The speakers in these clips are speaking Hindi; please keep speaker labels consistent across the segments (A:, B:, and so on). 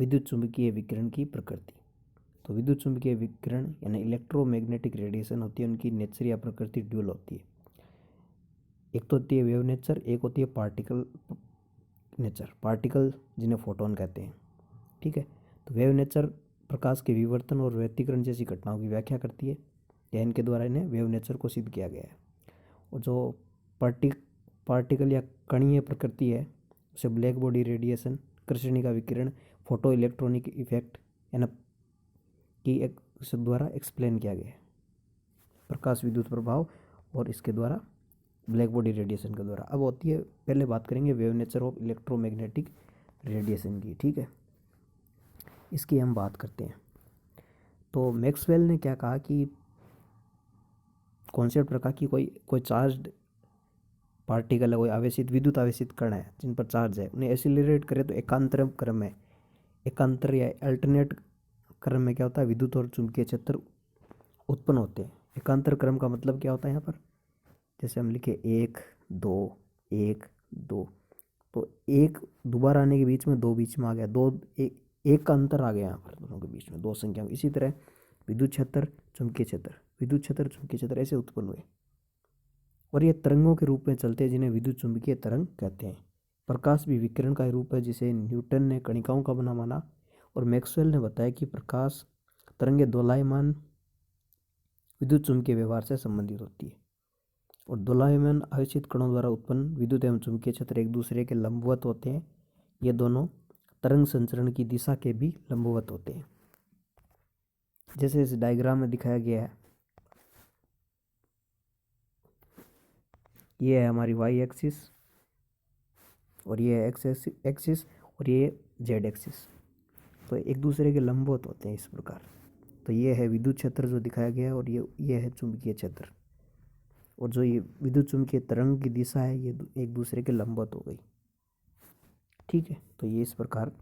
A: विद्युत चुंबकीय विकिरण की प्रकृति। तो विद्युत चुंबकीय विकिरण यानी इलेक्ट्रोमैग्नेटिक रेडिएशन होती है, उनकी नेचर या प्रकृति ड्यूल होती है। एक तो होती है वेव नेचर, एक होती है पार्टिकल नेचर। पार्टिकल जिन्हें फोटोन कहते हैं, ठीक है। तो वेव नेचर प्रकाश के विवर्तन और व्यतिकरण जैसी घटनाओं की व्याख्या करती है, या इनके द्वारा इन्हें वेव नेचर को सिद्ध किया गया है। और जो पार्टिकल या कणीय प्रकृति है उसे ब्लैक बॉडी रेडिएशन, कृष्णिका विकिरण, फोटो इलेक्ट्रॉनिक इफेक्ट यानी की एक द्वारा एक्सप्लेन किया गया है। प्रकाश विद्युत प्रभाव और इसके द्वारा ब्लैक बॉडी रेडिएशन के द्वारा। अब होती है, पहले बात करेंगे wave nature of electromagnetic radiation की, ठीक है। इसकी हम बात करते हैं। तो मैक्सवेल ने क्या कहा कि कॉन्सेप्ट रखा कि कोई चार्ज्ड पार्टिकल है, कोई आवेशित विद्युत आवेशित कण है जिन पर चार्ज है, उन्हें एसिलरेट करे तो एकांतर क्रम में, एकांतर या अल्टरनेट क्रम में क्या होता है, विद्युत और चुंबकीय क्षेत्र उत्पन्न होते हैं। एकांतर क्रम का मतलब क्या होता है यहाँ पर, जैसे हम लिखे 1 2 1 2, तो एक दोबारा आने के बीच में 2 बीच में आ गया, 2 एक का अंतर आ गया यहाँ पर दोनों के बीच में, 2 संख्या। इसी तरह विद्युत क्षेत्र चुंबकीय क्षेत्र, विद्युत क्षेत्र चुंबकीय क्षेत्र ऐसे उत्पन्न हुए और ये तरंगों के रूप में चलते हैं जिन्हें विद्युत चुंबकीय तरंग कहते हैं। प्रकाश भी विकिरण का रूप है जिसे न्यूटन ने कणिकाओं का बना माना, और मैक्सवेल ने बताया कि प्रकाश तरंगे दोलायमान विद्युत चुंबकीय व्यवहार से संबंधित होती है, और दोलायमान आवेशित कणों द्वारा उत्पन्न विद्युत एवं चुंबकीय क्षेत्र एक दूसरे के लंबवत होते हैं। ये दोनों तरंग संचरण की दिशा के भी लंबवत होते हैं, जैसे इस डायग्राम में दिखाया गया है। ये है हमारी वाई एक्सिस और ये एक्स एक्सिस और ये जेड एक्सिस, तो एक दूसरे के लंबवत होते हैं इस प्रकार। तो ये है विद्युत क्षेत्र जो दिखाया गया है, और ये है चुंबकीय क्षेत्र, और जो ये विद्युत चुंबकीय तरंग की दिशा है ये एक दूसरे के लंबवत हो गई, ठीक है। तो ये इस प्रकार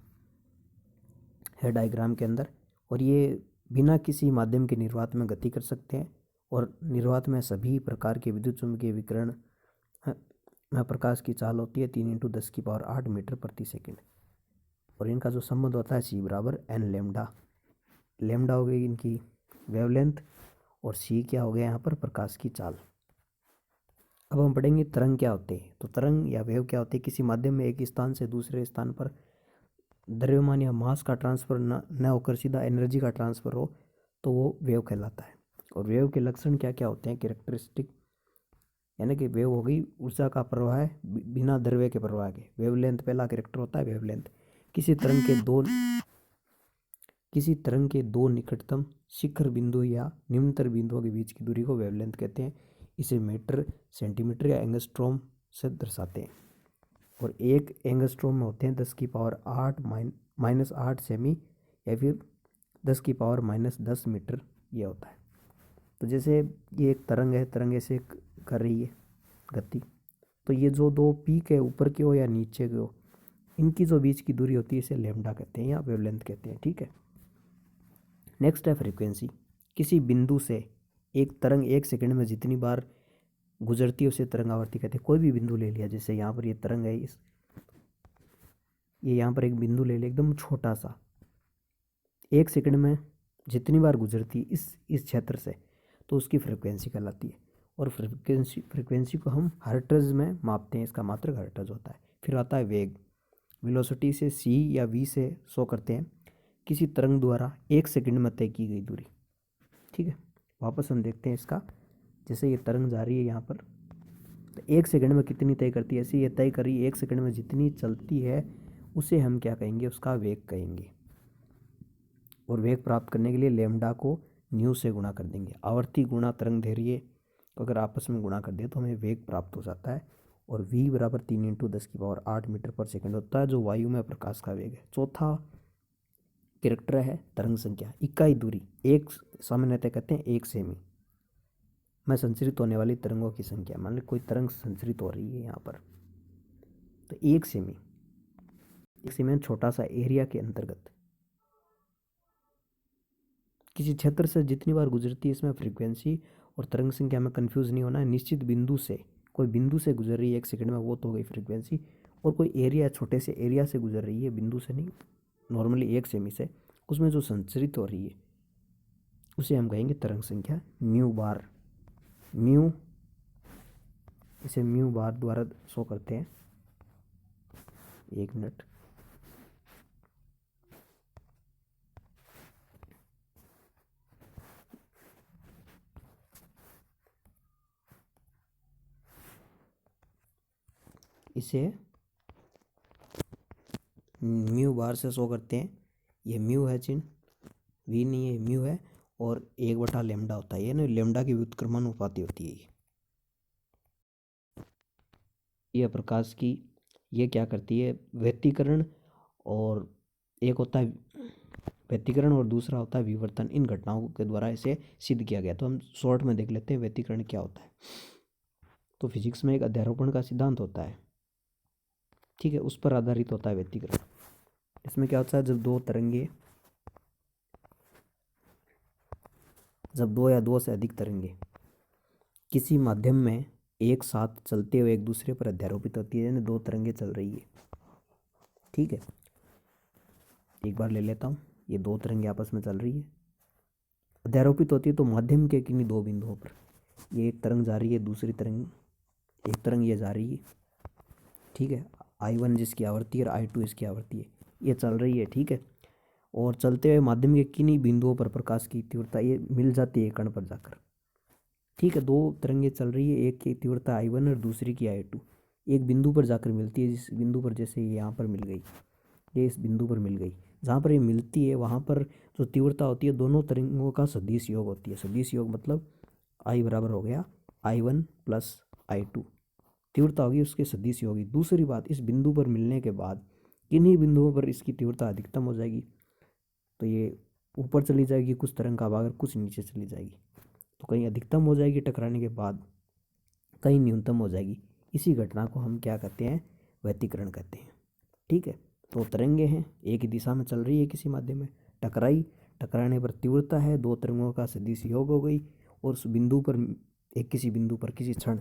A: है डायग्राम के अंदर, और ये बिना किसी माध्यम के निर्वात में गति कर सकते हैं, और निर्वात में सभी प्रकार के विद्युत चुंबकीय विकिरण में प्रकाश की चाल होती है 3 × 10⁸ मीटर प्रति सेकंड, और इनका जो संबंध होता है C = n लैम्डा। लैम्डा हो गई इनकी वेवलेंथ, और C क्या हो गया यहाँ पर, प्रकाश की चाल। अब हम पढ़ेंगे तरंग क्या होते हैं। तो तरंग या वेव क्या होते हैं, किसी माध्यम में एक स्थान से दूसरे स्थान पर द्रव्यमान या मास का ट्रांसफर न होकर सीधा एनर्जी का ट्रांसफर हो तो वो वेव कहलाता है। और वेव के लक्षण क्या क्या होते हैं, कैरेक्टरिस्टिक, यानी कि वेव हो गई ऊर्जा का प्रवाह है बिना द्रव्य के प्रवाह के। वेवलेंथ पहला कैरेक्टर होता है वेवलेंथ। किसी तरंग के दो निकटतम शिखर बिंदु या निम्नतर बिंदुओं के बीच की दूरी को वेवलेंथ कहते हैं। इसे मीटर, सेंटीमीटर या एंगस्ट्रॉम से दर्शाते हैं, और एक एंगस्ट्रॉम में होते हैं 10⁻8 -8 सेमी, या फिर 10⁻−10 मीटर ये होता है। तो जैसे ये एक तरंग है, तरंग ऐसे कर रही है गति, तो ये जो दो पीक है ऊपर की हो या नीचे की हो, इनकी जो बीच की दूरी होती है इसे लैम्डा कहते हैं या वेवलेंथ कहते हैं, ठीक है। नेक्स्ट है फ्रीक्वेंसी। किसी बिंदु से एक तरंग 1 सेकंड में जितनी बार गुजरती है उसे तरंग आवृत्ति कहते हैं। कोई भी बिंदु ले लिया, जैसे यहाँ पर ये तरंग है, ये यहाँ पर एक बिंदु ले लिया एकदम छोटा सा, 1 सेकंड में जितनी बार गुजरती इस क्षेत्र से, तो उसकी फ्रीक्वेंसी कहलाती है। और फ्रीक्वेंसी को हम हर्ट्ज में मापते हैं, इसका मात्रक हर्ट्ज होता है। फिर आता है वेग। वेलोसिटी से c या v से शो करते हैं किसी तरंग द्वारा 1 सेकंड में तय की गई दूरी, ठीक है। वापस हम देखते हैं इसका, जैसे ये तरंग जा रही है यहाँ पर, तो 1 सेकंड में कितनी तय करती है, ऐसे ये तय कर रही है 1 सेकंड में जितनी चलती है उसे हम क्या कहेंगे, उसका वेग कहेंगे। और वेग प्राप्त करने के लिए लैम्डा को न्यू से गुणा कर देंगे। आवर्ती गुणा तरंग दैर्ध्य को अगर आपस में गुणा कर दे तो हमें वेग प्राप्त हो जाता है, और v = 3 × 10⁸ मीटर पर सेकंड होता है, जो वायु में प्रकाश का वेग है। चौथा कैरेक्टर है तरंग संख्या। इकाई दूरी, एक सामान्यतः कहते हैं 1 सेमी में संचरित होने वाली तरंगों की संख्या। मान लो कोई तरंग संचरित हो रही है यहाँ पर, तो 1 सेमी छोटा सा एरिया के अंतर्गत किसी क्षेत्र से जितनी बार गुजरती है, इसमें फ्रीक्वेंसी और तरंग संख्या में कंफ्यूज नहीं होना है। निश्चित बिंदु से, कोई बिंदु से गुजर रही है 1 सेकंड में, वो तो हो गई फ्रीक्वेंसी, और कोई एरिया, छोटे से एरिया से गुजर रही है, बिंदु से नहीं, नॉर्मली 1 सेमी से, उसमें जो संचरित हो रही है उसे हम कहेंगे तरंग संख्या म्यू बार। म्यू, इसे म्यू बार द्वारा शो करते हैं। 1 मिनट। इसे म्यू बार से शो करते हैं। ये म्यू है चिन्ह, वी नहीं है, म्यू है, और 1/λ होता है। ये ना लेमडा की व्युत्क्रमानुपाती होती है। ये प्रकाश की, ये क्या करती है, व्यतिकरण, और एक होता है व्यतिकरण और दूसरा होता है विवर्तन। इन घटनाओं के द्वारा इसे सिद्ध किया गया। तो हम शॉर्ट में देख लेते हैं व्यतिकरण क्या होता है। तो फिजिक्स में एक अध्यारोपण का सिद्धांत होता है, ठीक है, उस पर आधारित होता है व्यतिकरण। इसमें क्या होता है, जब दो या दो से अधिक तरंगे किसी माध्यम में एक साथ चलते हुए एक दूसरे पर अध्यारोपित होती है, यानी 2 तरंगे चल रही है, ठीक है। एक बार ले लेता हूँ, ये 2 तरंगे आपस में चल रही है, अध्यारोपित होती है, तो माध्यम के किन्हीं 2 बिंदुओं पर ये एक तरंग जा रही है, दूसरी तरंग, एक तरंग ये जा रही है, ठीक है। I1 जिसकी आवृत्ति है और I2 इसकी आवृत्ति है, ये चल रही है, ठीक है। और चलते हुए माध्यम के किन्हीं बिंदुओं पर प्रकाश की तीव्रता ये मिल जाती है कण पर जाकर, ठीक है। 2 तरंगे चल रही है, एक की तीव्रता I1 और दूसरी की I2, एक बिंदु पर जाकर मिलती है, जिस बिंदु पर, जैसे ये यहाँ पर मिल गई, ये इस बिंदु पर मिल गई, जहाँ पर ये मिलती है वहाँ पर जो तीव्रता होती है दोनों तरंगों का सदिश योग होती है। सदिश योग मतलब I बराबर हो गया I1 प्लस I2, तीव्रता होगी उसके सदिश होगी। दूसरी बात, इस बिंदु पर मिलने के बाद किन्हीं बिंदुओं पर इसकी तीव्रता अधिकतम हो जाएगी, तो ये ऊपर चली जाएगी कुछ तरंग का भाग, और कुछ नीचे चली जाएगी, तो कहीं अधिकतम हो जाएगी टकराने के बाद, कहीं न्यूनतम हो जाएगी। इसी घटना को हम क्या कहते हैं, व्यतिकरण कहते हैं, ठीक है। तो तरंगे हैं, एक ही दिशा में चल रही है किसी माध्यम में, टकराई, टकराने पर तीव्रता है, 2 तरंगों का सदिश योग हो गई, और उस बिंदु पर किसी बिंदु पर किसी क्षण,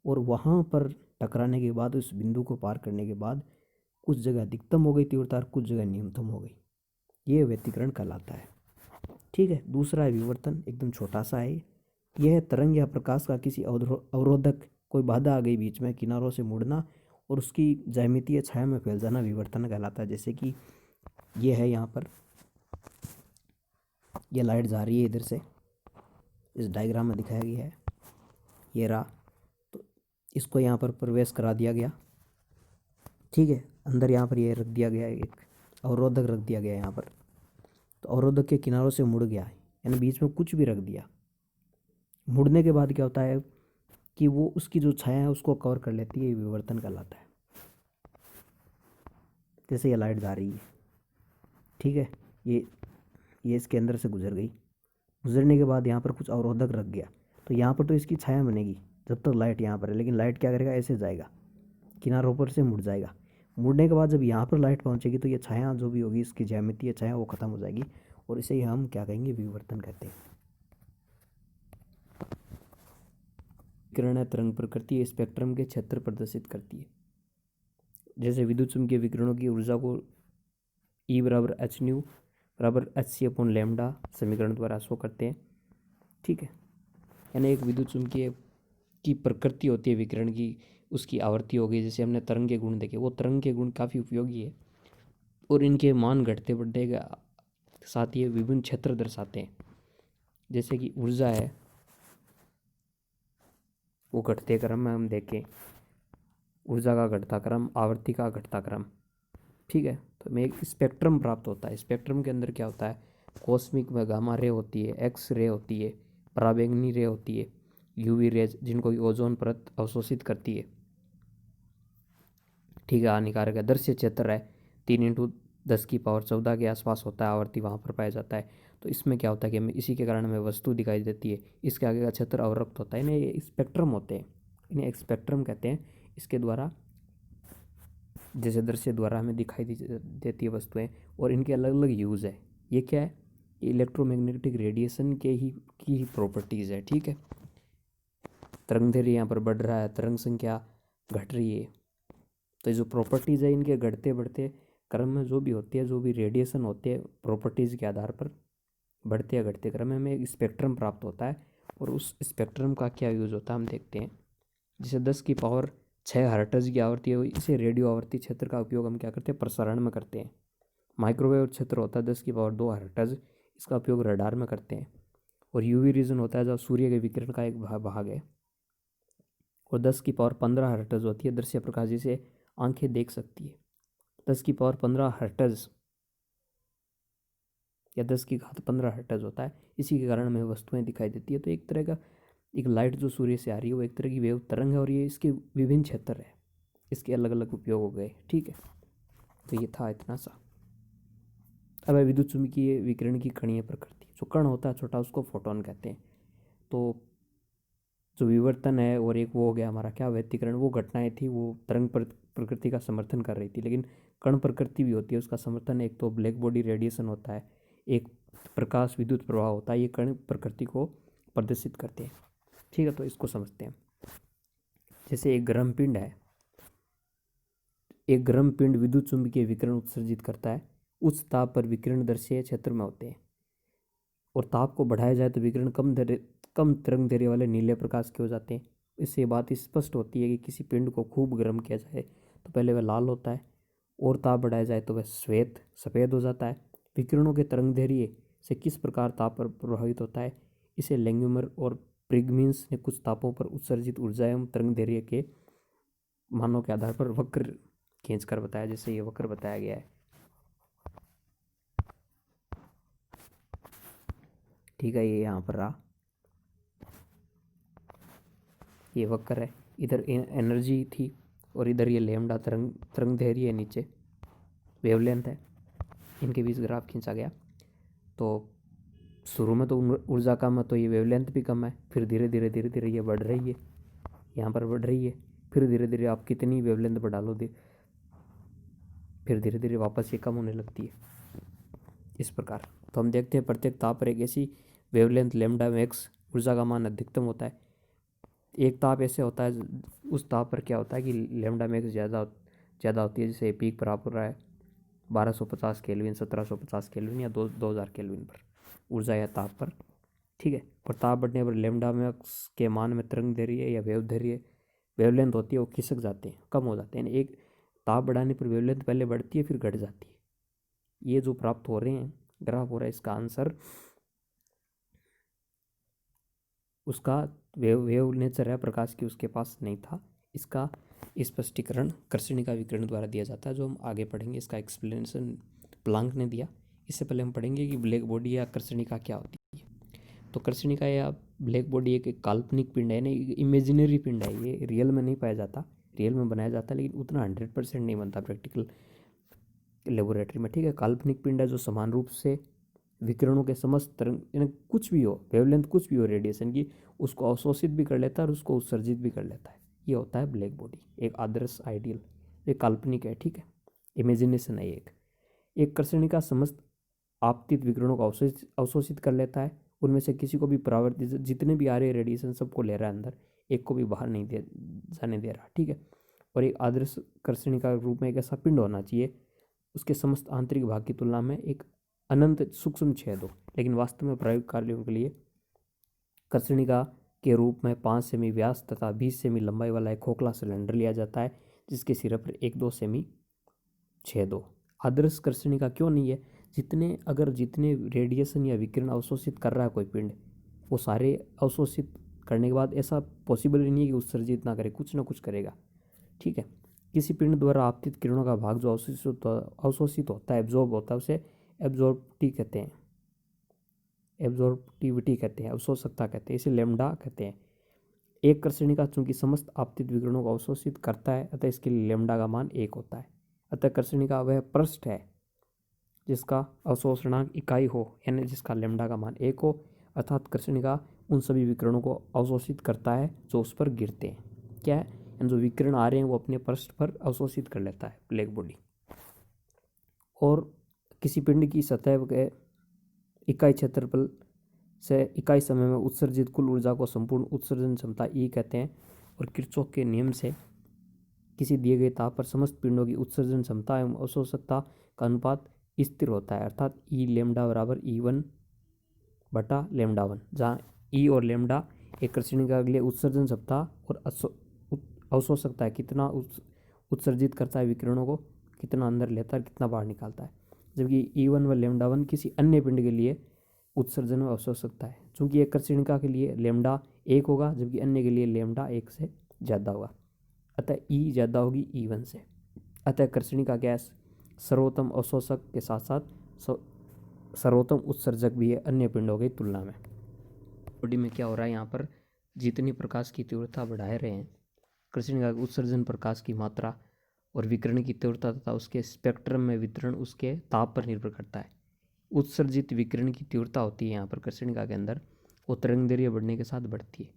A: और वहाँ पर टकराने के बाद उस बिंदु को पार करने के बाद कुछ जगह अधिकतम हो गई तीव्रता और कुछ जगह न्यूनतम हो गई, ये व्यतिकरण कहलाता है, ठीक है। दूसरा है विवर्तन, एकदम छोटा सा है। यह है तरंग या प्रकाश का किसी अवरोधक, कोई बाधा आ गई बीच में, किनारों से मुड़ना और उसकी ज्यामितीय छाया में फैल जाना विवर्तन कहलाता है। जैसे कि ये है, यहाँ पर ये लाइट जा रही है इधर से, इस डायग्राम में दिखाया गया है, ये रहा, तो इसको यहाँ पर प्रवेश करा दिया गया, ठीक है। अंदर यहाँ पर ये रख दिया गया, एक अवरोधक रख दिया गया यहाँ पर, तो अवरोधक के किनारों से मुड़ गया, यानी बीच में कुछ भी रख दिया। मुड़ने के बाद क्या होता है कि वो उसकी जो छाया है उसको कवर कर लेती है, विवर्तन कहलाता है। जैसे ये लाइट जा रही है, ठीक है, ये इसके अंदर से गुजर गई, गुजरने के बाद यहाँ पर कुछ अवरोधक रख गया, तो यहाँ पर तो इसकी छाया बनेगी जब तक लाइट यहाँ पर है, लेकिन लाइट क्या करेगा, ऐसे जाएगा, किनारों पर से मुड़ जाएगा। मुड़ने के बाद जब यहाँ पर लाइट पहुँचेगी तो ये छाया जो भी होगी, इसकी ज्यामितीय छाया वो खत्म हो जाएगी, और इसे हम क्या कहेंगे, विवर्तन कहते हैं। विकिरण है तरंग प्रकृति स्पेक्ट्रम के क्षेत्र प्रदर्शित करती है। जैसे विद्युत चुम्बकीय विकिरणों की ऊर्जा को E बराबर एच न्यू बराबर hc/λ समीकरण द्वारा शो करते हैं, ठीक है। यानी एक विद्युत चुम्बकीय की प्रकृति होती है विकिरण की, उसकी आवृत्ति हो गई। जैसे हमने तरंग के गुण देखे, वो तरंग के गुण काफ़ी उपयोगी है, और इनके मान घटते बढ़ते के साथ ये विभिन्न क्षेत्र दर्शाते हैं। जैसे कि ऊर्जा है वो घटते क्रम में हम देखें, ऊर्जा का घटता क्रम, आवृत्ति का घटता क्रम, ठीक है। तो हमें एक स्पेक्ट्रम प्राप्त होता है। स्पेक्ट्रम के अंदर क्या होता है, कॉस्मिक में गामा रे होती है, एक्स रे होती है, पराबैंगनी रे होती है, यूवी रेज जिनको ओजोन परत अवशोषित करती है, ठीक है, हानिकारक है। दृश्य क्षेत्र है 3 × 10⁻14 के आसपास होता है, आवर्ती वहाँ पर पाया जाता है। तो इसमें क्या होता है कि हमें इसी के कारण हमें वस्तु दिखाई देती है, इसके आगे का क्षेत्र अवरक्त होता है। इन्हें ये स्पेक्ट्रम होते हैं, इन्हें स्पेक्ट्रम कहते हैं। इसके द्वारा जैसे दृश्य द्वारा हमें दिखाई देती है वस्तुएं, और इनके अलग अलग यूज़ है। ये क्या है, इलेक्ट्रोमैग्नेटिक रेडिएशन के ही की ही प्रॉपर्टीज़ है, ठीक है। तरंग दैर्ध्य यहाँ पर बढ़ रहा है, तरंग संख्या घट रही है, तो जो प्रॉपर्टीज़ है इनके घटते बढ़ते क्रम में जो भी होती है, जो भी रेडिएशन होती है प्रॉपर्टीज़ के आधार पर बढ़ते या घटते क्रम में हमें एक स्पेक्ट्रम प्राप्त होता है। और उस स्पेक्ट्रम का क्या यूज़ होता है हम देखते हैं। जैसे 10⁶ हर्ट्ज की आवृत्ति है, इसे रेडियो आवर्ती क्षेत्र का उपयोग हम क्या करते हैं, प्रसारण में करते हैं। माइक्रोवेव क्षेत्र होता है 10⁻² हर्ट्ज, इसका उपयोग रडार में करते हैं। और यूवी रीजन होता है जो सूर्य के विकिरण का एक भाग है। और 10⁻15 हर्ट्ज होती है दृश्य प्रकाश, जिसे आंखें देख सकती है। 10⁻15 हर्ट्ज या 10⁻15 हर्ट्ज होता है, इसी के कारण हमें वस्तुएं दिखाई देती है। तो एक तरह का एक लाइट जो सूर्य से आ रही है वो एक तरह की वेव तरंग है, और ये इसके विभिन्न क्षेत्र है, इसके अलग अलग उपयोग हो गए। ठीक है, तो ये था इतना सा। अब है विद्युत चुंबकीय विकिरण की कणीय प्रकृति। जो कण होता है छोटा, उसको फोटोन कहते हैं। तो जो विवर्तन है और एक वो हो गया हमारा क्या, व्यतिकरण, वो घटनाएं थी, वो तरंग प्रकृति का समर्थन कर रही थी। लेकिन कण प्रकृति भी होती है, उसका समर्थन एक तो ब्लैक बॉडी रेडिएशन होता है, एक प्रकाश विद्युत प्रवाह होता है, ये कण प्रकृति को प्रदर्शित करते हैं। ठीक है, तो इसको समझते हैं। जैसे एक गर्म पिंड है, एक गर्म पिंड विद्युत चुंबकीय विकिरण उत्सर्जित करता है। उच्च ताप पर विकिरण दृश्य क्षेत्र में होते हैं, और ताप को बढ़ाया जाए तो विकिरण कम तरंग दैर्ध्य वाले नीले प्रकाश के हो जाते हैं। इससे बात स्पष्ट होती है कि किसी पिंड को खूब गर्म किया जाए तो पहले वह लाल होता है, और ताप बढ़ाया जाए तो वह सफ़ेद हो जाता है। विकिरणों के तरंग दैर्ध्य से किस प्रकार ताप पर प्रभावित होता है, इसे लैंगम्यूर और प्रिगमिन्स ने कुछ तापों पर उत्सर्जित ऊर्जा एवं तरंग दैर्ध्य के मानों के आधार पर वक्र खींचकर बताया। जैसे ये वक्र बताया गया है। ठीक है, ये यहाँ पर रहा, ये वक्र है। इधर एनर्जी थी और इधर ये लैम्डा तरंग दैर्ध्य है, नीचे वेवलेंथ है, इनके बीच ग्राफ खींचा गया। तो शुरू में तो ऊर्जा कम है, तो ये वेवलेंथ भी कम है, फिर धीरे धीरे ये बढ़ रही है, यहाँ पर बढ़ रही है, फिर धीरे धीरे आप कितनी वेवलेंथ बढ़ा लो फिर धीरे धीरे वापस ये कम होने लगती है, इस प्रकार। तो हम देखते हैं प्रत्येक ताप पर एक ऐसी वेवलेंथ लैम्डा मैक्स ऊर्जा का मान अधिकतम होता है। एक ताप ऐसे होता है, उस ताप पर क्या होता है कि लैम्डा मैक्स ज़्यादा होती है। जैसे पीक प्राप्त हो रहा है 1250 केल्विन, 1750 केल्विन या 2000 केल्विन पर ऊर्जा या ताप पर। ठीक है, और ताप बढ़ने पर लैम्डा मैक्स के मान में तरंग दैर्ध्य या वेवलेंथ होती है, वो खिसक जाते हैं, कम हो जाते हैं। एक ताप बढ़ाने पर वेवलेंथ पहले बढ़ती है फिर घट जाती है। ये जो प्राप्त हो रहे हैं ग्राफ हो रहा है, इसका आंसर उसका वेव नेचर है प्रकाश की, उसके पास नहीं था। इसका स्पष्टीकरण कर्षणिका विकिरण द्वारा दिया जाता है, जो हम आगे पढ़ेंगे। इसका एक्सप्लेनेशन प्लांक ने दिया। इससे पहले हम पढ़ेंगे कि ब्लैक बॉडी या कर्षणिका क्या होती है। तो कर्षणिका या ब्लैक बॉडी एक काल्पनिक पिंड है, नहीं इमेजिनरी पिंड है। ये रियल में नहीं पाया जाता, रियल में बनाया जाता है, लेकिन उतना 100% नहीं बनता प्रैक्टिकल लेबोरेटरी में। ठीक है, काल्पनिक पिंड है जो समान रूप से विकिरणों के समस्त तरंग, यानी कुछ भी हो वेवलेंथ, कुछ भी हो रेडिएशन की, उसको अवशोषित भी कर लेता है और उसको उत्सर्जित भी कर लेता है। ये होता है ब्लैक बॉडी, एक आदर्श आइडियल। एक काल्पनिक है, ठीक है, इमेजिनेशन है। एक कर्षणिका समस्त आपतित विकिरणों को अवशोषित कर लेता है। उनमें से किसी को भी परावर्तित, जितने भी आ रहे रेडिएशन सबको ले रहा है अंदर, एक को भी बाहर नहीं जाने दे रहा। ठीक है, और एक आदर्श कर्षणिका रूप में एक ऐसा पिंड होना चाहिए उसके समस्त आंतरिक भाग की तुलना में एक अनंत सूक्ष्म छेद हो। लेकिन वास्तव में प्रायोगिक कार्यों के लिए कर्षणिका के रूप में 5 सेमी व्यास तथा 20 सेमी लंबाई वाला एक खोखला सिलेंडर लिया जाता है, जिसके सिरे पर 1-2 सेमी छेद हो। आदर्श कर्षणिका क्यों नहीं है? जितने रेडिएशन या विकिरण अवशोषित कर रहा है कोई पिंड, वो सारे अवशोषित करने के बाद ऐसा पॉसिबल ही नहीं है कि उत्सर्जित ना करे, कुछ ना कुछ करेगा। ठीक है, किसी पिंड द्वारा आपतित किरणों का भाग जो अवशोषित होता है, एब्जॉर्ब होता है, उसे एब्जॉर्प्टिविटी कहते हैं, अवशोषकता कहते हैं, इसे लैम्डा कहते हैं। एक कर्षणिका चूंकि समस्त आपतित विकिरणों को अवशोषित करता है, अतः इसके लिए लैम्डा का मान 1 होता है। अतः कर्षणिका वह पृष्ठ है जिसका अवशोषणांक इकाई हो, यानी जिसका लैम्डा का मान 1 हो, अर्थात कर्षणिका उन सभी विकिरणों को अवशोषित करता है जो उस पर गिरते हैं। क्या है, यानी जो विकिरण आ रहे हैं वो अपने पृष्ठ पर अवशोषित कर लेता है ब्लैक बॉडी। और किसी पिंड की सतह के इकाई क्षेत्रफल से इकाई समय में उत्सर्जित कुल ऊर्जा को संपूर्ण उत्सर्जन क्षमता ई कहते हैं। और किरचॉफ के नियम से किसी दिए गए ताप पर समस्त पिंडों की उत्सर्जन क्षमता एवं अवशोषकता का अनुपात स्थिर होता है, अर्थात ई लेमडा बराबर E1 बटा लेमडा 1, जहाँ ई और लेमडा एक कृष्णिका के लिए उत्सर्जन क्षमता और अवशोषकता है, कितना उत्सर्जित करता है विकिरणों को, कितना अंदर लेता है, कितना बाहर निकालता है। जबकि E1 व लेमडा 1 किसी अन्य पिंड के लिए उत्सर्जन व अवशोषकता है। चूंकि एक कृष्णिका के लिए लेमडा 1 होगा जबकि अन्य के लिए लेमडा 1 से ज़्यादा होगा, अतः ई ज़्यादा होगी E1 से। अतः कृष्णिका गैस सर्वोत्तम अवशोषक के साथ साथ सर्वोत्तम उत्सर्जक भी है अन्य पिंडों की तुलना में। बॉडी में क्या हो रहा है, यहाँ पर जितनी प्रकाश की तीव्रता बढ़ा रहे हैं, कृष्णिका का उत्सर्जन प्रकाश की मात्रा और विकिरण की तीव्रता तथा उसके स्पेक्ट्रम में वितरण उसके ताप पर निर्भर करता है। उत्सर्जित विकिरण की तीव्रता होती है यहाँ पर कृष्णिका के अंदर, वो तरंगदैर्घ्य बढ़ने के साथ बढ़ती है।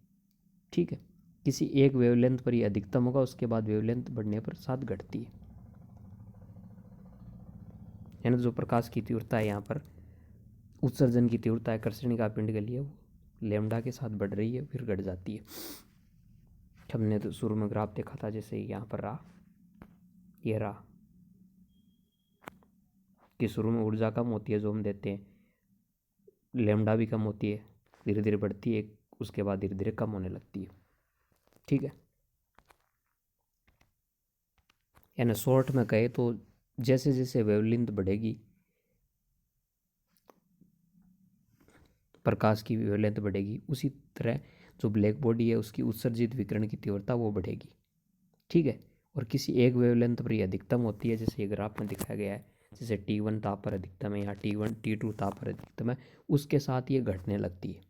A: ठीक है, किसी एक वेवलेंथ पर ही अधिकतम होगा, उसके बाद वेवलेंथ बढ़ने पर साथ घटती है। यानी जो प्रकाश की तीव्रता है यहाँ पर, उत्सर्जन की तीव्रता है कृष्णिका पिंड के लिए, वो लेमडा के साथ बढ़ रही है फिर घट जाती है। हमने तो शुरू में ग्राफ देखा था, जैसे यहाँ पर रहा, ये रहा कि शुरू में ऊर्जा कम होती है जो हम देते हैं, लेमडा भी कम होती है, धीरे धीरे बढ़ती है, उसके बाद धीरे धीरे कम होने लगती है। ठीक है, यानी शॉर्ट में कहे तो जैसे जैसे वेवलेंथ बढ़ेगी, प्रकाश की वेवलेंथ बढ़ेगी, उसी तरह जो ब्लैक बॉडी है उसकी उत्सर्जित विकिरण की तीव्रता वो बढ़ेगी। ठीक है, और किसी एक वेवलेंथ पर ये अधिकतम होती है, जैसे ये ग्राफ में दिखाया गया है, जैसे T1 ताप पर अधिकतम है, यहाँ T1 T2 ताप पर अधिकतम है, उसके साथ ये घटने लगती है।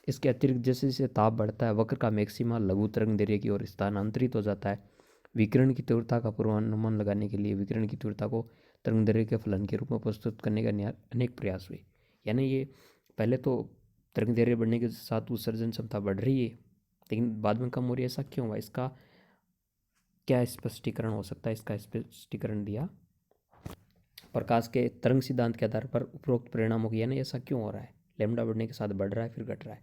A: इसके अतिरिक्त जैसे जैसे ताप बढ़ता है, वक्र का मैक्सिमा लघु तरंगदैर्घ्य की ओर स्थानांतरित हो जाता है। विकिरण की तीव्रता का पूर्वानुमान लगाने के लिए विकिरण की तीव्रता को तरंगदैर्घ्य के फलन के रूप में प्रस्तुत करने का अनेक प्रयास हुए। यानी ये पहले तो तरंगदैर्घ्य बढ़ने के साथ उत्सर्जन क्षमता बढ़ रही है, लेकिन बाद में कम हो रही है। ऐसा क्यों हुआ, इसका क्या स्पष्टीकरण हो सकता है? इसका स्पष्टीकरण दिया प्रकाश के तरंग सिद्धांत के आधार पर उपरोक्त परिणामों की, यानी ऐसा क्यों हो रहा है, लैम्डा बढ़ने के साथ बढ़ रहा है फिर घट रहा है।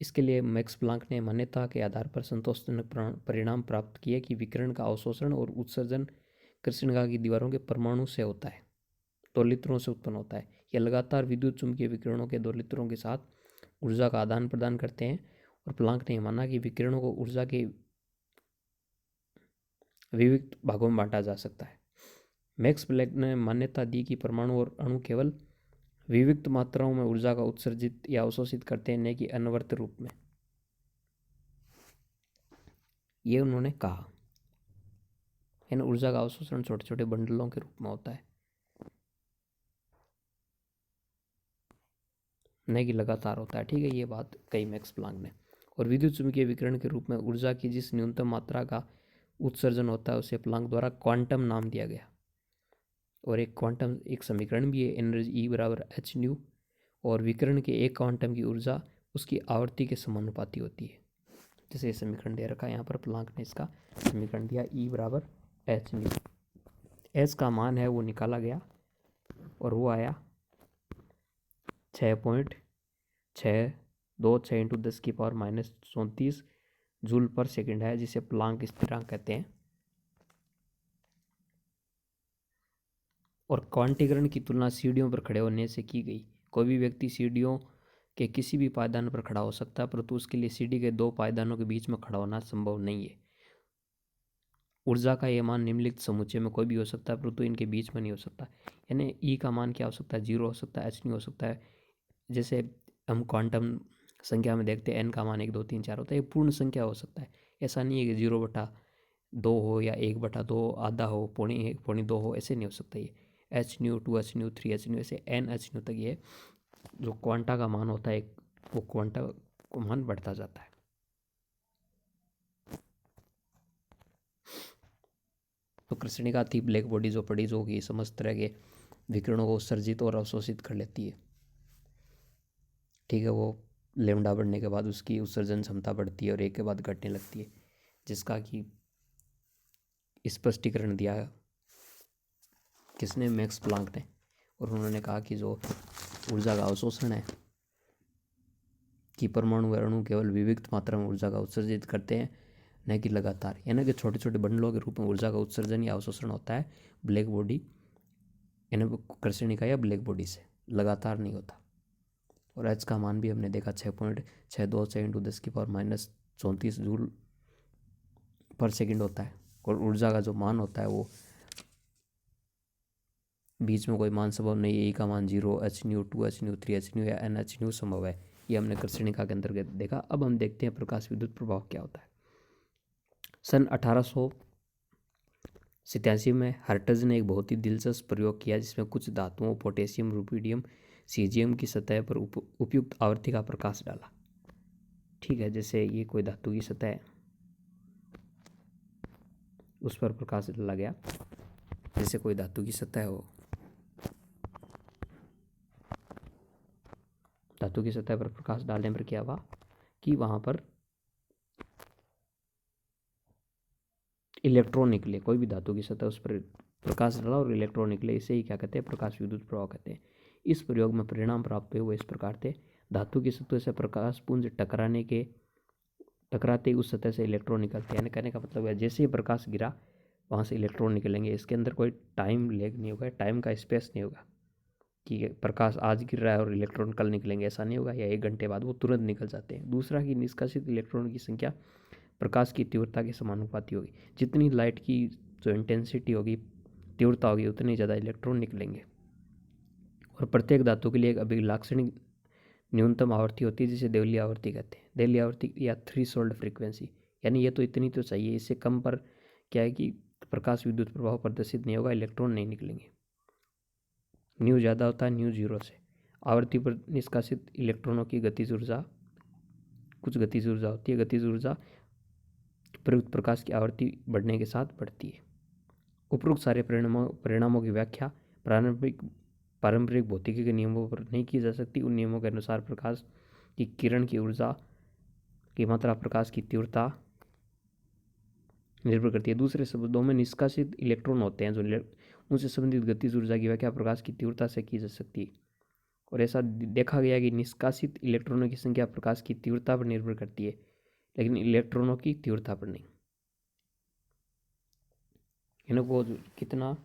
A: इसके लिए मैक्स प्लांक ने मान्यता के आधार पर संतोषजनक परिणाम प्राप्त किए कि विकिरण का अवशोषण और उत्सर्जन कृष्णिका की दीवारों के परमाणु से होता है, दोलित्रों से उत्पन्न होता है। यह लगातार विद्युत चुंबकीय विकिरणों के दोलित्रों के साथ ऊर्जा का आदान प्रदान करते हैं, और प्लांक ने माना कि विकिरणों को ऊर्जा के विविध भागों में बांटा जा सकता है। मैक्स प्लैंक ने मान्यता दी कि परमाणु और अणु केवल विविक्त मात्राओं में ऊर्जा का उत्सर्जित या अवशोषित करते हैं, न कि अनवर्त रूप में। ये उन्होंने कहा, यानी ऊर्जा का अवशोषण छोटे छोटे बंडलों के रूप में होता है, न कि लगातार होता है। ठीक है, ये बात कही मैक्स प्लांक ने। और विद्युत चुंबकीय विकिरण के रूप में ऊर्जा की जिस न्यूनतम मात्रा का उत्सर्जन होता है उसे प्लांक द्वारा क्वांटम नाम दिया गया। और एक क्वांटम एक समीकरण भी है, एनर्जी E बराबर h/ν, और विकिरण के एक क्वांटम की ऊर्जा उसकी आवृत्ति के समानुपाती होती है। जैसे ये समीकरण दे रखा है यहाँ पर, प्लांक ने इसका समीकरण दिया E बराबर h/ν। h का मान है वो निकाला गया और वो आया 6.626 इंटू 10⁻³ जूल पर सेकेंड है, जिसे प्लांक स्थिरांक कहते हैं। और क्वांटीकरण की तुलना सीढ़ियों पर खड़े होने से की गई। कोई भी व्यक्ति सीढ़ियों के किसी भी पायदान पर खड़ा हो सकता है, परंतु उसके लिए सीढ़ी के दो पायदानों के बीच में खड़ा होना संभव नहीं है। ऊर्जा का यह मान निम्नलिखित समुच्चय में कोई भी हो सकता है, परंतु इनके बीच में नहीं हो सकता। यानी E का मान क्या हो सकता है, 0 हो सकता है, h नहीं हो सकता है। जैसे हम क्वांटम संख्या में देखते हैं n का मान 1 2 3 4 होता है, ये पूर्ण संख्या हो सकता है। ऐसा नहीं है कि 0/2 हो या 1/2 आधा हो, 1/2 1/2 हो, ऐसे नहीं हो सकता। ये h/ν 2h/ν 3h/ν ऐसे n/ν तक ये जो क्वांटा का मान होता है, वो क्वांटा का मान बढ़ता जाता है। तो कृष्णिका थी ब्लैक बॉडी जो पड़ी, जो कि समस्त तरह के विकिरणों को उत्सर्जित और अवशोषित कर लेती है। ठीक है, वो लेमडा बढ़ने के बाद उसकी उत्सर्जन क्षमता बढ़ती है और एक के बाद घटने लगती है, जिसका कि स्पष्टीकरण दिया किसने, मैक्स प्लांक ने। और उन्होंने कहा कि जो ऊर्जा का अवशोषण है कि परमाणु और अणु केवल विविक्त मात्रा में ऊर्जा का उत्सर्जित करते हैं,
B: न कि लगातार, यानी कि छोटे छोटे बंडलों के रूप में ऊर्जा का उत्सर्जन या अवशोषण होता है ब्लैक बॉडी यानी कृष्णिका या ब्लैक बॉडी से, लगातार नहीं होता। और एच का मान भी हमने देखा 6.626 इंटू 10⁻34 जूल पर सेकंड होता है। और ऊर्जा का जो मान होता है वो बीच में कोई मान संभव नहीं है, ई का मान 0, H-nu 2, H-nu 3, H-nu या NH-nu संभव है, ये हमने कृष्णिका के अंतर्गत देखा। अब हम देखते हैं प्रकाश विद्युत प्रभाव क्या होता है। सन 1887 में हर्ट्ज ने एक बहुत ही दिलचस्प प्रयोग किया जिसमें कुछ धातुओं पोटेशियम, रुबिडियम, सीजियम की सतह पर उपयुक्त आवर्ती का प्रकाश डाला। ठीक है, जैसे ये कोई धातु की सतह है, उस पर प्रकाश डाला गया, जैसे कोई धातु की सतह हो, धातु की सतह पर प्रकाश डालने पर क्या हुआ कि वहां पर इलेक्ट्रॉन निकले। कोई भी धातु की सतह उस पर प्रकाश डाला और इलेक्ट्रॉन निकले, इसे ही क्या कहते हैं, प्रकाश विद्युत प्रभाव कहते हैं। इस प्रयोग में परिणाम प्राप्त हुए वो इस प्रकार थे। धातु की सतह से प्रकाश पुंज टकराते ही उस सतह से इलेक्ट्रॉन निकलते हैं। कहने का मतलब है जैसे ही प्रकाश गिरा वहाँ से इलेक्ट्रॉन निकलेंगे। इसके अंदर कोई टाइम लैग नहीं होगा, टाइम का स्पेस नहीं होगा कि प्रकाश आज गिर रहा है और इलेक्ट्रॉन कल निकलेंगे, ऐसा नहीं होगा, या 1 घंटे बाद वो तुरंत निकल जाते हैं। दूसरा कि निष्कासित इलेक्ट्रॉन की संख्या प्रकाश की तीव्रता के समानुपाती होगी। जितनी लाइट की जो इंटेंसिटी होगी, तीव्रता होगी, उतनी ज़्यादा इलेक्ट्रॉन निकलेंगे। और प्रत्येक धातु के लिए एक अभिलाक्षणिक न्यूनतम आवर्ती होती है जिसे देवली आवर्ती कहते हैं। देवली आवर्ती या थ्रेशोल्ड फ्रीक्वेंसी, यानी ये तो इतनी तो चाहिए, इससे कम पर क्या है कि प्रकाश विद्युत प्रभाव प्रदर्शित नहीं होगा, इलेक्ट्रॉन नहीं निकलेंगे। न्यू ज़्यादा होता है न्यू 0 से। आवर्ती पर निष्कासित इलेक्ट्रॉनों की गतिज ऊर्जा, कुछ गतिज ऊर्जा होती है, गतिज ऊर्जा प्रयुक्त प्रकाश की आवृत्ति बढ़ने के साथ बढ़ती है। उपरोक्त सारे परिणामों की व्याख्या पारंपरिक भौतिकी के नियमों पर नहीं की जा सकती। उन नियमों के अनुसार प्रकाश की किरण की ऊर्जा की मात्रा प्रकाश की तीव्रता निर्भर करती है। दूसरे शब्दों में निष्कासित इलेक्ट्रॉन होते हैं जो उनसे संबंधित गतिज ऊर्जा की व्याख्या प्रकाश की तीव्रता से की जा सकती है। और ऐसा देखा गया कि निष्कासित इलेक्ट्रॉनों की संख्या प्रकाश की तीव्रता पर निर्भर करती है, लेकिन इलेक्ट्रॉनों की तीव्रता पर नहीं। यानी वो कितना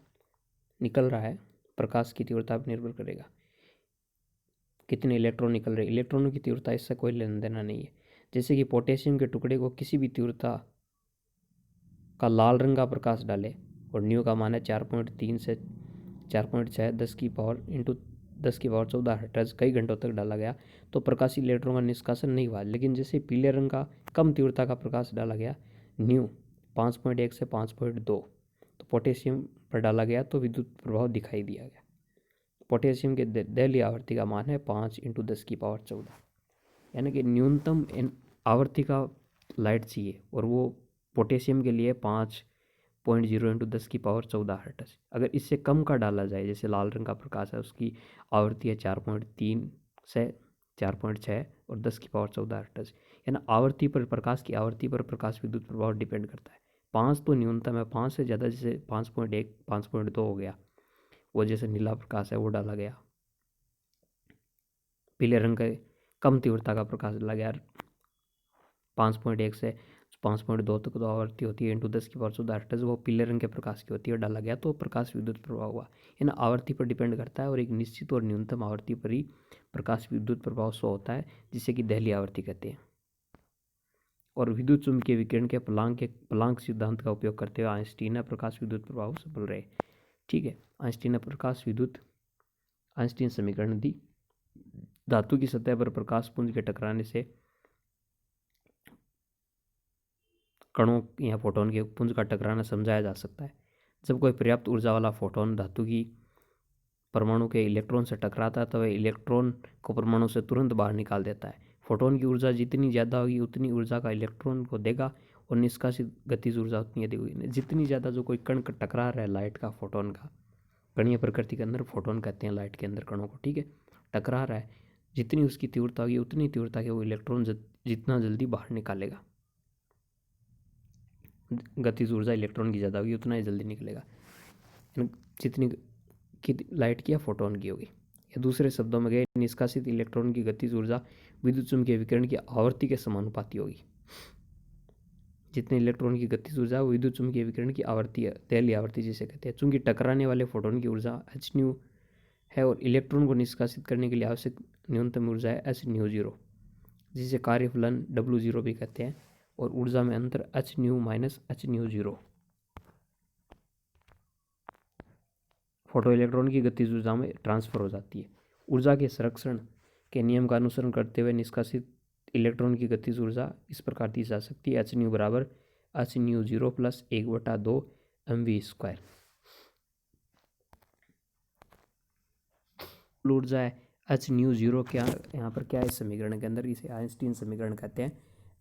B: निकल रहा है प्रकाश की तीव्रता पर निर्भर करेगा, कितने इलेक्ट्रॉन निकल रहे। इलेक्ट्रॉनों की तीव्रता इससे कोई लेना देना नहीं है। जैसे कि पोटेशियम के टुकड़े को किसी भी तीव्रता का लाल रंग का प्रकाश डाले और न्यू का मान है 4.3 से 4.6 10⁻14 हर्ट्ज कई घंटों तक डाला गया तो प्रकाशी इलेक्ट्रॉन का निष्कासन नहीं हुआ। लेकिन जैसे पीले रंग का कम तीव्रता का प्रकाश डाला गया, न्यू 5.1 से 5.2, तो पोटेशियम पर डाला गया तो विद्युत प्रभाव दिखाई दिया गया। पोटेशियम के दहलीय आवर्ती का मान है 5 × 10⁻14, यानी कि न्यूनतम आवर्ती का लाइट चाहिए और वो पोटेशियम के लिए 5.0 × 10⁻14 हर्ट्ज। अगर इससे कम का डाला जाए, जैसे लाल रंग का प्रकाश है उसकी आवृत्ति है 4.3 से 4.6 और 10⁻14 हर्ट्ज, यानी आवृत्ति पर, प्रकाश की आवृत्ति पर प्रकाश विद्युत प्रभाव डिपेंड करता है। 5 तो न्यूनतम है, 5 से ज़्यादा जैसे 5.1 5.2 हो गया, वो जैसे नीला प्रकाश है वो डाला गया। पीले रंग के कम तीव्रता का प्रकाश डाला गया, 5.1 से 5.2 तक तो आवृत्ति होती है × 10⁻14 हर्ट्ज, वो पीले रंग के प्रकाश की होती है, डाला गया तो प्रकाश विद्युत प्रभाव हुआ। यानी आवृत्ति पर डिपेंड करता है और एक निश्चित और न्यूनतम आवृत्ति पर ही प्रकाश विद्युत प्रभाव शो होता है, जिसे कि दहलीय आवृत्ति कहते हैं। और विद्युत चुम्बकीय विकिरण के प्लांक सिद्धांत का उपयोग करते हुए आइंस्टीन प्रकाश विद्युत प्रभाव सफल रहे। ठीक है, आइंस्टीन समीकरण दी। धातु की सतह पर प्रकाश पुंज के टकराने से कणों या फोटोन के पुंज का टकराना समझाया जा सकता है। जब कोई पर्याप्त ऊर्जा वाला फोटोन धातु की परमाणु के इलेक्ट्रॉन से टकराता है तो वह इलेक्ट्रॉन को परमाणु से तुरंत बाहर निकाल देता है। फोटोन की ऊर्जा जितनी ज़्यादा होगी उतनी ऊर्जा का इलेक्ट्रॉन को देगा और निष्कासित गतिज ऊर्जा उतनी अधिक होगी। जितनी ज़्यादा जो कोई कण टकरा रहा है लाइट का, फोटोन का, कणीय प्रकृति के अंदर फोटोन कहते हैं लाइट के अंदर कणों को, ठीक है, टकरा रहा है, जितनी उसकी तीव्रता होगी उतनी तीव्रता के वो इलेक्ट्रॉन जितना जल्दी बाहर निकालेगा। गतिज ऊर्जा इलेक्ट्रॉन की ज़्यादा होगी उतना ही जल्दी निकलेगा, जितनी की लाइट की या फोटोन की होगी। या दूसरे शब्दों में गए, निष्कासित इलेक्ट्रॉन की गतिज ऊर्जा विद्युत चुम्बकीय विकिरण की आवृत्ति के समानुपाती होगी। जितने इलेक्ट्रॉन की गतिज ऊर्जा वो विद्युत चुंबकीय विकिरण की आवृत्ति है, पहली आवृत्ति जिसे कहते हैं। चूंकि टकराने वाले फोटोन की ऊर्जा एच न्यू है और इलेक्ट्रॉन को निष्कासित करने के लिए आवश्यक न्यूनतम ऊर्जा है एच न्यू जीरो, जिसे कार्यफलन डब्ल्यू जीरो भी कहते हैं, और ऊर्जा में अंतर H new minus H mu zero. Photo electron की गतिज ऊर्जा में ट्रांसफर हो जाती है। ऊर्जा के संरक्षण के नियम का अनुसरण करते हुए निष्कासित इलेक्ट्रॉन की गतिज ऊर्जा इस प्रकार दी जा सकती है, एच न्यू बराबर H mu zero plus 1/2 mv square. ऊर्जा है एच न्यू जीरो, क्या यहाँ पर क्या है समीकरण के अंदर, इसे आइंस्टीन समीकरण कहते हैं।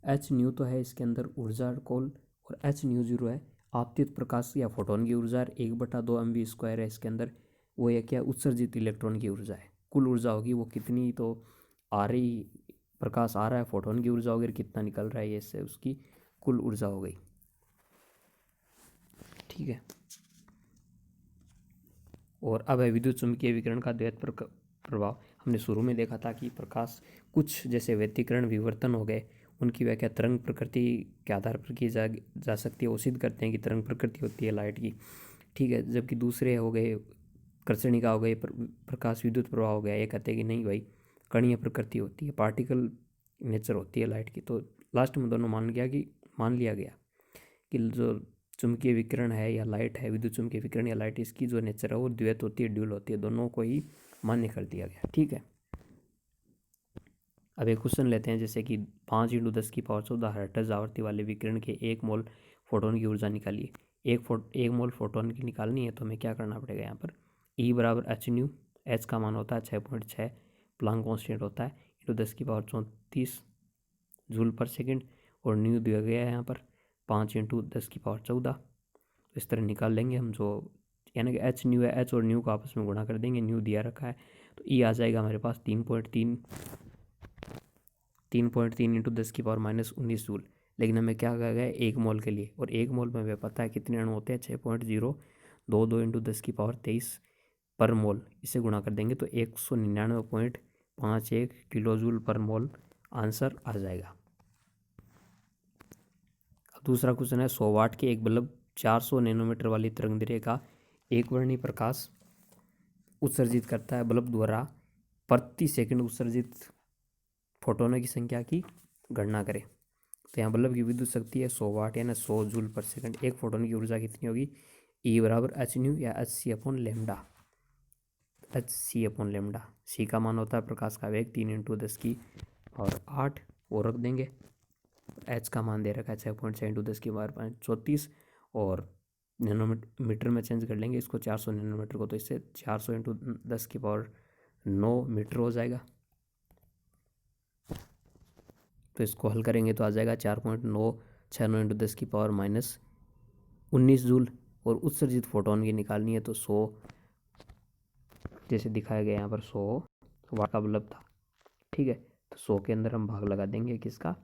B: एच न्यू तो है इसके अंदर ऊर्जा कोल, और एच न्यू जीरो है आपतित प्रकाश या फोटोन की ऊर्जा, 1/2 mv स्क्वायर है इसके अंदर, वो है क्या उत्सर्जित इलेक्ट्रॉन की ऊर्जा है। कुल ऊर्जा होगी वो कितनी, तो आ रही प्रकाश आ रहा है फोटोन की ऊर्जा होगी, कितना निकल रहा है ये, इससे उसकी कुल ऊर्जा हो गई। ठीक है। और अब है विद्युत चुम्बकीय विकिरण का द्वैत प्रभाव। हमने शुरू में देखा था कि प्रकाश कुछ जैसे व्यतिकरण विवर्तन हो गए, उनकी व्याख्या तरंग प्रकृति के आधार पर की जा सकती है। वो सिद्ध करते हैं कि तरंग प्रकृति होती है लाइट की। ठीक है। जबकि दूसरे हो गए कर्षणिका हो गए, प्रकाश विद्युत प्रभाव हो गया, ये कहते हैं कि नहीं भाई कणीय प्रकृति होती है, पार्टिकल नेचर होती है लाइट की। तो लास्ट में दोनों मान लिया गया कि जो चुंबकीय विकिरण है या लाइट है, विद्युत चुंबकीय विकिरण या लाइट, इसकी जो नेचर है वो द्वैत होती है, ड्यूल होती है, दोनों को ही मान्य कर दिया गया। ठीक है। अब एक क्वेश्चन लेते हैं, जैसे कि 5 × 10⁻14 हर्ट्ज आवृत्ति वाले विकिरण के 1 मोल फोटोन की ऊर्जा निकालिए। एक मोल फोटोन की निकालनी है तो हमें क्या करना पड़ेगा यहाँ पर, E बराबर एच न्यू, एच का मान होता है 6.6, प्लांक कॉन्स्टेंट होता है, × 10⁻34 जूल पर सेकेंड, और न्यू दिया गया है यहाँ पर 5 × 10⁻14। इस तरह निकाल लेंगे हम, जो यानी कि एच न्यू है, एच और न्यू को आपस में गुणा कर देंगे, न्यू दिया रखा है तो ई आ जाएगा हमारे पास 3.3 × 10⁻−19 जूल। लेकिन हमें क्या कहा गया है 1 मोल के लिए, और 1 मोल में हमें पता है कितने अणु होते हैं, 6.022 × 10⁻23 पर मोल। इसे गुणा कर देंगे तो 199.51 किलो जूल पर मोल आंसर आ जाएगा। अब दूसरा क्वेश्चन है, 100 वाट के एक बल्ब 400 नैनोमीटर वाली तरंगदैर्घ्य का एक वर्णी प्रकाश उत्सर्जित करता है। बल्ब द्वारा प्रति सेकंड उत्सर्जित फोटोनों की संख्या की गणना करें। तो यहाँ बल्ब की विद्युत शक्ति है 100 वाट यानी 100 जूल पर सेकंड। एक फोटोन की ऊर्जा कितनी होगी, E बराबर एच न्यू या एच सी अपॉन लेमडा, सी का मान होता है प्रकाश का वेग 3 × 10⁸ वो रख देंगे। एच का मान दे रखा है 6.6 × 10⁻34, और नैनोमीटर में चेंज कर लेंगे इसको 400 नैनोमीटर को, तो इससे 400 × 10⁹ मीटर हो जाएगा। तो इसको हल करेंगे तो आ जाएगा 4.969 × 10⁻−19 जूल। और उत्सर्जित फोटोन की निकालनी है तो 100, जैसे दिखाया गया यहाँ पर 100 वाट का बल्ब था। ठीक है। तो 100 के अंदर हम भाग लगा देंगे किसका,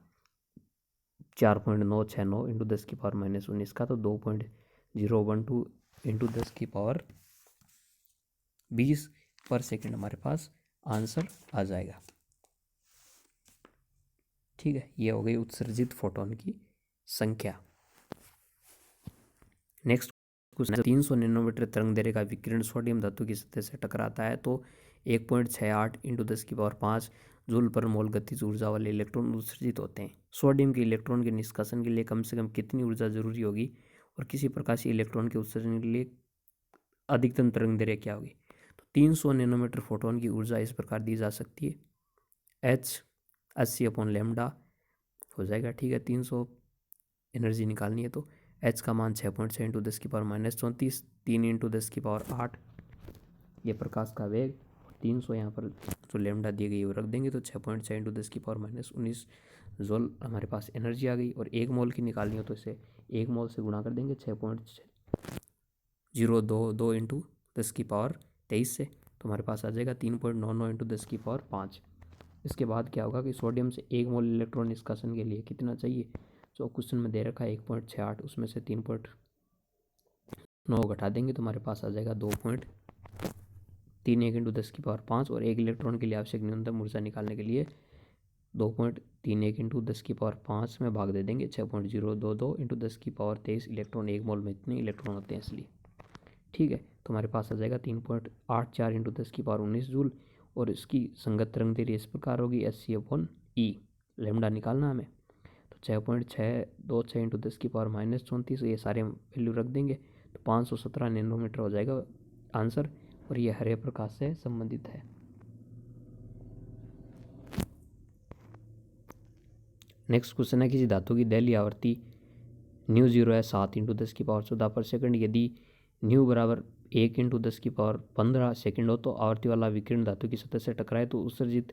B: 4.969 × 10⁻−19 का, तो 2.012 × 10⁻20 पर सेकेंड हमारे पास आंसर आ जाएगा। ठीक है। ये हो गई उत्सर्जित फोटोन की संख्या। नेक्स्ट क्वेश्चन, 300 नैनोमीटर तरंगदैर्घ्य का विकिरण सोडियम धातु की सतह से टकराता है तो 1.68 × 10⁵ जूल पर मोल गतिज ऊर्जा वाले इलेक्ट्रॉन उत्सर्जित होते हैं। सोडियम के इलेक्ट्रॉन के निष्कासन के लिए कम से कम कितनी ऊर्जा जरूरी होगी, और किसी प्रकाशीय इलेक्ट्रॉन के उत्सर्जन के लिए अधिकतम तरंगदैर्घ्य क्या होगी। तो 300 नैनोमीटर फोटोन की ऊर्जा इस प्रकार दी जा सकती है, एच 80/λ हो जाएगा। ठीक है। 300 एनर्जी निकालनी है तो एच का मान 6.6 × 10⁻−34, 3 × 10⁸ ये प्रकाश का वेग, 300 यहाँ पर जो लेमडा दी गई वो रख देंगे तो 6.6 × 10⁻−19 जूल हमारे पास एनर्जी आ गई। और 1 मोल की निकालनी हो तो इसे 1 मोल से गुणा कर देंगे 6.022 × 10⁻23 से, तो हमारे पास आ जाएगा 3.99 × 10⁵ इसके बाद क्या होगा कि सोडियम से 1 मोल इलेक्ट्रॉन निष्कासन के लिए कितना चाहिए, जो क्वेश्चन में दे रखा है 1.68, उसमें से 3.9 घटा देंगे तो हमारे पास आ जाएगा 2.31 × 10⁵ और 1 इलेक्ट्रॉन के लिए आवश्यक न्यूनतम ऊर्जा निकालने के लिए 2.31 इंटू 10⁵ में भाग दे देंगे 6.022 इंटू 10⁻23 इलेक्ट्रॉन। 1 मोल में इतने इलेक्ट्रॉन होते हैं इसलिए। ठीक है, तो हमारे पास आ जाएगा 3.84 इंटू 10⁻19 जूल। और इसकी संगत तरंग दैर्ध्य इस प्रकार होगी Hc/E। लैम्डा निकालना हमें, तो 6.626 इंटू 10⁻34 ये सारे वैल्यू रख देंगे, तो 517 नैनोमीटर हो जाएगा आंसर। और ये हरे प्रकाश से संबंधित है। नेक्स्ट क्वेश्चन है, किसी धातु की दैलीय आवृत्ति ν0 है 7 इंटू 10⁻14 पर सेकंड। यदि ν बराबर 1 इंटू 10⁻15 सेकंड हो तो आवर्ती वाला विकिरण धातु की सतह से टकराए तो उत्सर्जित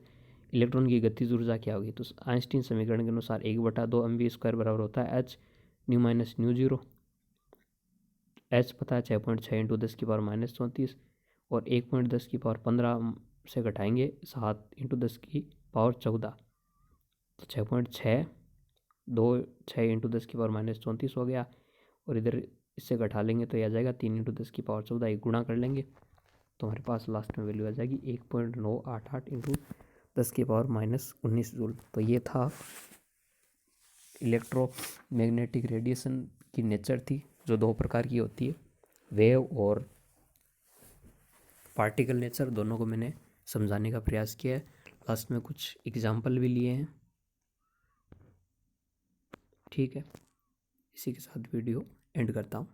B: इलेक्ट्रॉन की गतिज ऊर्जा क्या होगी। तो आइंस्टीन समीकरण के अनुसार 1/2 mv² बराबर होता है h ν - ν0। h पता है 6.6 इंटू 10⁻34 और 1.10⁻15 से घटाएंगे 7 इंटू 10⁻14, तो 6.626 इंटू 10⁻34 हो गया। और इधर इससे घटा लेंगे तो यह आ जाएगा 3 इंटू 10⁻14, एक गुणा कर लेंगे तो हमारे पास लास्ट में वैल्यू आ जाएगी 1.988 इंटू 10⁻19 जूल। तो ये था इलेक्ट्रोमैग्नेटिक रेडिएशन की नेचर थी, जो 2 प्रकार की होती है, वेव और पार्टिकल नेचर। दोनों को मैंने समझाने का प्रयास किया है, लास्ट में कुछ एग्जाम्पल भी लिए हैं। ठीक है, इसी के साथ वीडियो एंड करता हूँ।